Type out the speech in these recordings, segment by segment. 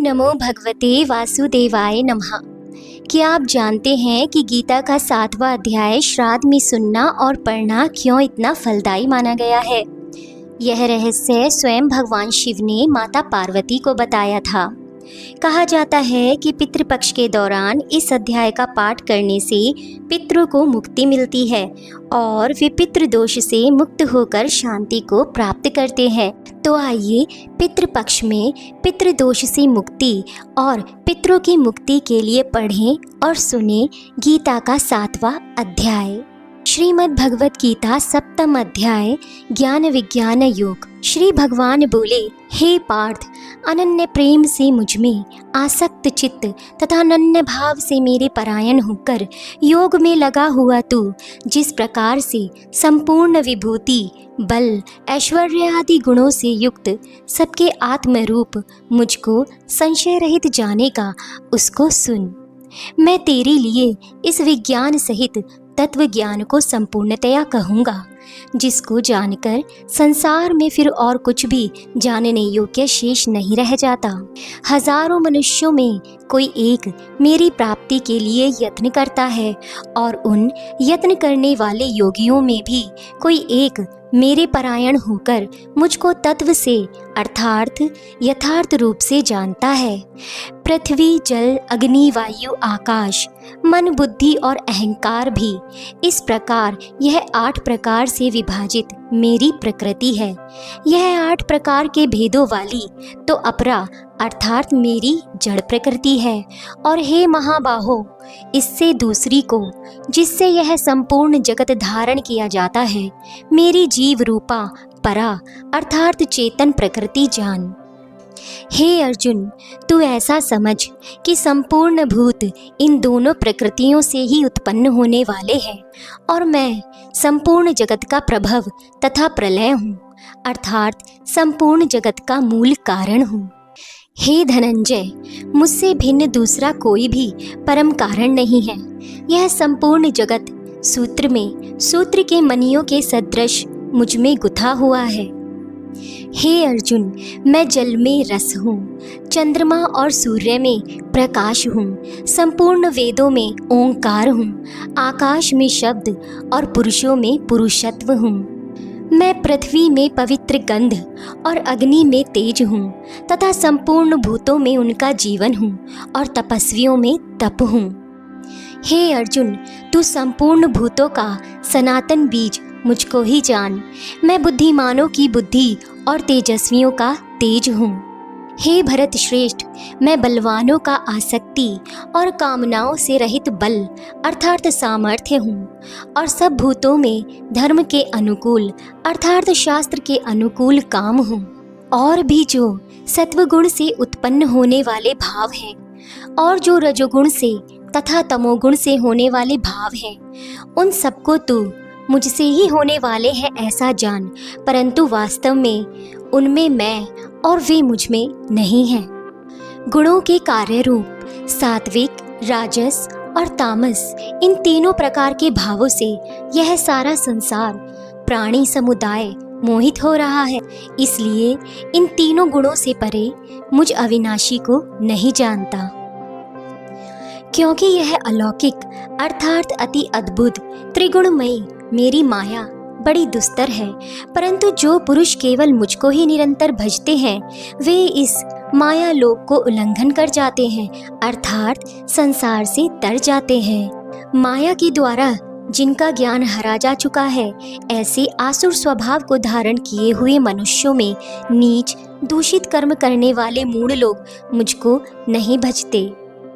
नमो भगवते वासुदेवाय नमः। क्या आप जानते हैं कि गीता का 7वां अध्याय श्राद्ध में सुनना और पढ़ना क्यों इतना फलदायी माना गया है? यह रहस्य स्वयं भगवान शिव ने माता पार्वती को बताया था। कहा जाता है कि पितृपक्ष के दौरान इस अध्याय का पाठ करने से पितरों को मुक्ति मिलती है और वे पितृदोष से मुक्त होकर शांति को प्राप्त करते हैं। तो आइए पितृपक्ष में पितृदोष से मुक्ति और पितरों की मुक्ति के लिए पढ़ें और सुने गीता का 7वां अध्याय। श्रीमद् भगवत गीता 7वां अध्याय ज्ञान विज्ञान योग। श्री भगवान बोले, हे पार्थ, अनन्य प्रेम से मुझमें आसक्त चित्त तथा अनन्य भाव से मेरे परायण होकर योग में लगा हुआ तू जिस प्रकार से संपूर्ण विभूति, बल, ऐश्वर्य आदि गुणों से युक्त सबके आत्म रूप मुझको संशय रहित जानेगा, उसको सुन। मैं तेरे लिए इस विज्ञान सहित तत्व ज्ञान को संपूर्णतया कहूँगा, जिसको जानकर संसार में फिर और कुछ भी जानने योग्य शेष नहीं रह जाता। हजारों मनुष्यों में कोई एक मेरी प्राप्ति के लिए यत्न करता है और उन यत्न करने वाले योगियों में भी कोई एक मेरे परायण होकर मुझको तत्व से अर्थात यथार्थ रूप से जानता है। पृथ्वी, जल, अग्नि, वायु, आकाश, मन, बुद्धि और अहंकार भी इस प्रकार यह 8 प्रकार से विभाजित मेरी प्रकृति है। यह 8 प्रकार के भेदों वाली तो अपरा अर्थात मेरी जड़ प्रकृति है। और हे महाबाहो, इससे दूसरी को जिससे यह संपूर्ण जगत धारण किया जाता है, मेरी जीव रूपा परा अर्थात चेतन प्रकृति जान। हे अर्जुन, तू ऐसा समझ कि संपूर्ण भूत इन दोनों प्रकृतियों से ही उत्पन्न होने वाले हैं और मैं संपूर्ण जगत का प्रभव तथा प्रलय हूँ, अर्थात संपूर्ण जगत का मूल कारण हूँ। हे धनंजय, मुझसे भिन्न दूसरा कोई भी परम कारण नहीं है। यह संपूर्ण जगत सूत्र में सूत्र के मणियों के सदृश मुझ में गुथा हुआ है। हे अर्जुन, मैं जल में रस हूँ, चंद्रमा और सूर्य में प्रकाश हूँ, संपूर्ण वेदों में ओंकार हूँ, आकाश में शब्द और पुरुषों में पुरुषत्व हूँ। मैं पृथ्वी में पवित्र गंध और अग्नि में तेज हूँ तथा संपूर्ण भूतों में उनका जीवन हूँ और तपस्वियों में तप हूँ। हे अर्जुन, तू संपूर्ण भूतों का सनातन बीज मुझको ही जान। मैं बुद्धिमानों की बुद्धि और तेजस्वियों का तेज हूँ। हे भरत श्रेष्ठ, मैं बलवानों का आसक्ति और कामनाओं से रहित बल अर्थात सामर्थ्य हूँ और सब भूतों में धर्म के अनुकूल अर्थात शास्त्र के अनुकूल काम हूँ। और भी जो सत्वगुण से उत्पन्न होने वाले भाव हैं और जो रजोगुण से तथा तमोगुण से होने वाले भाव हैं, उन सबको तू मुझसे ही होने वाले हैं ऐसा जान, परंतु वास्तव में उनमें मैं और वे मुझ में नहीं हैं। गुणों के कार्य रूप सात्विक, राजस और तामस, इन तीनों प्रकार के भावों से यह सारा संसार प्राणी समुदाय मोहित हो रहा है। इसलिए इन तीनों गुणों से परे मुझ अविनाशी को नहीं जानता, क्योंकि यह अलौकिक अर्थात अति अद्भुत त्रिगुणमयी मेरी माया बड़ी दुस्तर है। परंतु जो पुरुष केवल मुझको ही निरंतर भजते हैं, वे इस माया लोक को उल्लंघन कर जाते हैं अर्थात संसार से तर जाते हैं। माया के द्वारा जिनका ज्ञान हरा जा चुका है, ऐसे आसुर स्वभाव को धारण किए हुए मनुष्यों में नीच दूषित कर्म करने वाले मूढ़ लोग मुझको नहीं भजते।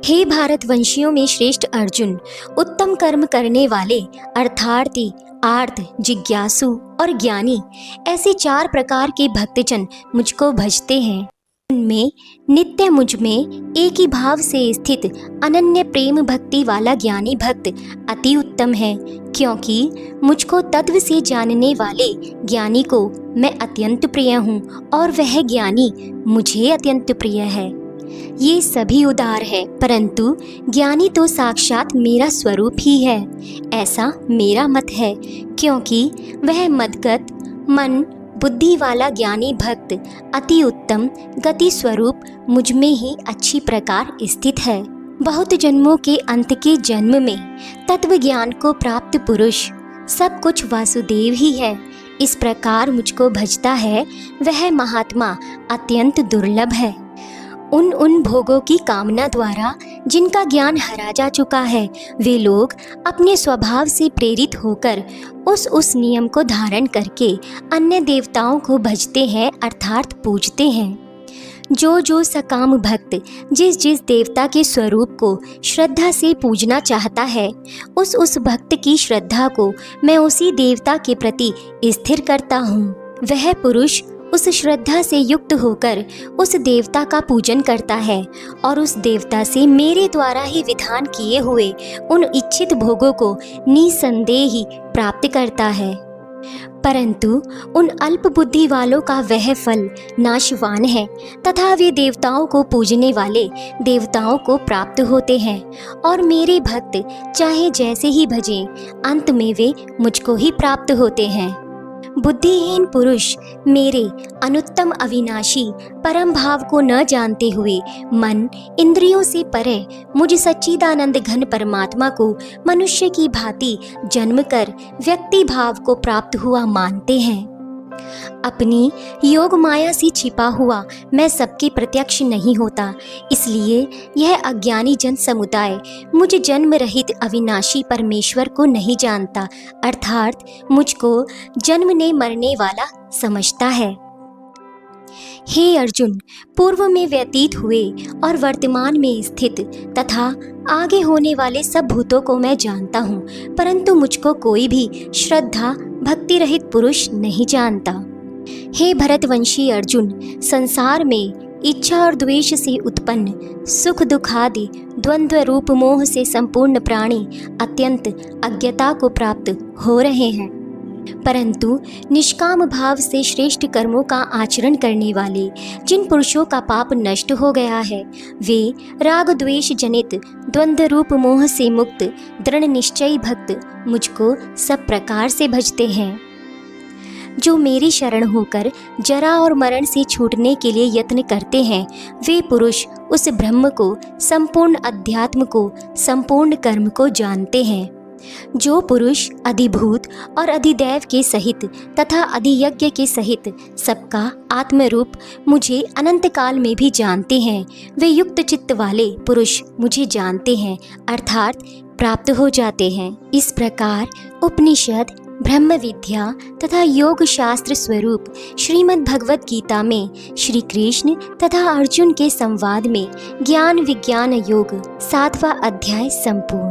हे भारतवंशियों में श्रेष्ठ अर्जुन, उत्तम कर्म करने वाले अर्थार्थी, आर्त, जिज्ञासु और ज्ञानी, ऐसे 4 प्रकार के भक्तजन मुझको भजते हैं। उनमें नित्य मुझ में एक ही भाव से स्थित अनन्य प्रेम भक्ति वाला ज्ञानी भक्त अति उत्तम है, क्योंकि मुझको तत्व से जानने वाले ज्ञानी को मैं अत्यंत प्रिय हूँ और वह ज्ञानी मुझे अत्यंत प्रिय है। ये सभी उदार है, परंतु ज्ञानी तो साक्षात मेरा स्वरूप ही है, ऐसा मेरा मत है, क्योंकि वह मदगत मन, बुद्धि वाला ज्ञानी भक्त अति उत्तम गति स्वरूप मुझ में ही अच्छी प्रकार स्थित है। बहुत जन्मों के अंत के जन्म में तत्व ज्ञान को प्राप्त पुरुष सब कुछ वासुदेव ही है, इस प्रकार मुझको भजता है, वह महात्मा अत्यंत दुर्लभ है। उन भोगों की कामना द्वारा जिनका ज्ञान हरा जा चुका है, वे लोग अपने स्वभाव से प्रेरित होकर उस नियम को धारण करके अन्य देवताओं को भजते हैं अर्थात पूजते हैं। जो सकाम भक्त जिस देवता के स्वरूप को श्रद्धा से पूजना चाहता है, उस भक्त की श्रद्धा को मैं उसी देवता के प्रति स्थिर करता हूँ। वह पुरुष उस श्रद्धा से युक्त होकर उस देवता का पूजन करता है और उस देवता से मेरे द्वारा ही विधान किए हुए उन इच्छित भोगों को निसंदेह ही प्राप्त करता है। परंतु उन अल्प बुद्धि वालों का वह फल नाशवान है तथा वे देवताओं को पूजने वाले देवताओं को प्राप्त होते हैं और मेरे भक्त चाहे जैसे ही भजें, अंत में वे मुझको ही प्राप्त होते हैं। बुद्धिहीन पुरुष मेरे अनुत्तम अविनाशी परम भाव को न जानते हुए मन इंद्रियों से परे मुझ सच्चिदानंद घन परमात्मा को मनुष्य की भांति जन्म कर व्यक्ति भाव को प्राप्त हुआ मानते हैं। अपनी योग माया से छिपा हुआ मैं सबके प्रत्यक्ष नहीं होता, इसलिए यह अज्ञानी जन समुदाय मुझ जन्म रहित अविनाशी परमेश्वर को नहीं जानता, अर्थात मुझको जन्मने मरने वाला समझता है। हे अर्जुन, पूर्व में व्यतीत हुए और वर्तमान में स्थित तथा आगे होने वाले सब भूतों को मैं जानता हूँ, परंतु मुझको कोई भी श्रद्धा भक्ति रहित पुरुष नहीं जानता। हे भरतवंशी अर्जुन, संसार में इच्छा और द्वेष से उत्पन्न सुख दुखादि द्वंद्व रूप मोह से संपूर्ण प्राणी अत्यंत अज्ञता को प्राप्त हो रहे हैं, परंतु निष्काम भाव से श्रेष्ठ कर्मों का आचरण करने वाले जिन पुरुषों का पाप नष्ट हो गया है, वे राग द्वेष जनित द्वंद्व रूप मोह से मुक्त दृढ़ निश्चयी भक्त मुझको सब प्रकार से भजते हैं। जो मेरी शरण होकर जरा और मरण से छूटने के लिए यत्न करते हैं, वे पुरुष उस ब्रह्म को, संपूर्ण अध्यात्म को, संपूर्ण कर्म को जानते हैं। जो पुरुष अधिभूत और अधिदैव के सहित तथा अधियज्ञ के सहित सबका आत्मरूप मुझे अनंत काल में भी जानते हैं, वे युक्त चित्त वाले पुरुष मुझे जानते हैं अर्थात प्राप्त हो जाते हैं। इस प्रकार उपनिषद, ब्रह्म विद्या तथा योग शास्त्र स्वरूप श्रीमद् भगवत गीता में श्री कृष्ण तथा अर्जुन के संवाद में ज्ञान विज्ञान योग 7वां अध्याय संपूर्ण।